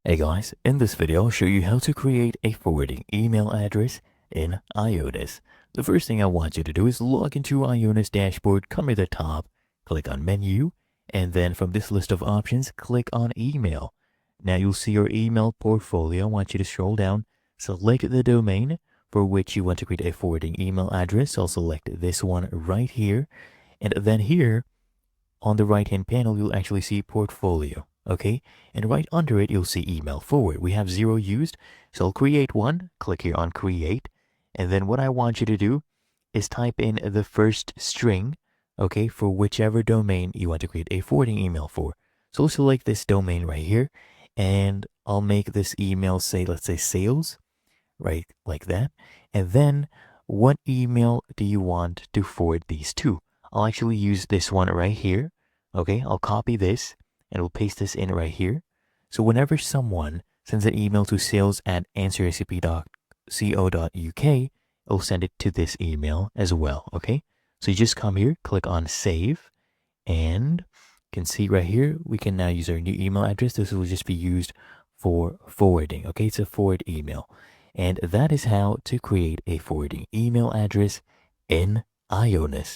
Hey guys, in this video I'll show you how to create a forwarding email address in IONOS. The first thing I want you to do is log into IONOS dashboard, come to the top, click on menu, and then from this list of options, click on email. Now you'll see your email portfolio. I want you to scroll down, select the domain for which you want to create a forwarding email address. I'll select this one right here, and then here on the right hand panel, you'll actually see portfolio. Okay, and right under it, you'll see email forward. We have 0 used, so I'll create one. Click here on create. And then what I want you to do is type in the first string, okay, for whichever domain you want to create a forwarding email for. So I'll select this domain right here, and I'll make this email say, let's say sales, right, like that. And then what email do you want to forward these to? I'll actually use this one right here. Okay, I'll copy this and we'll paste this in right here. So whenever someone sends an email to sales@answersap.co.uk, it'll send it to this email as well. Okay, so you just come here, click on save, and you can see right here, we can now use our new email address. This will just be used for forwarding. Okay, it's a forward email. And that is how to create a forwarding email address in IONOS.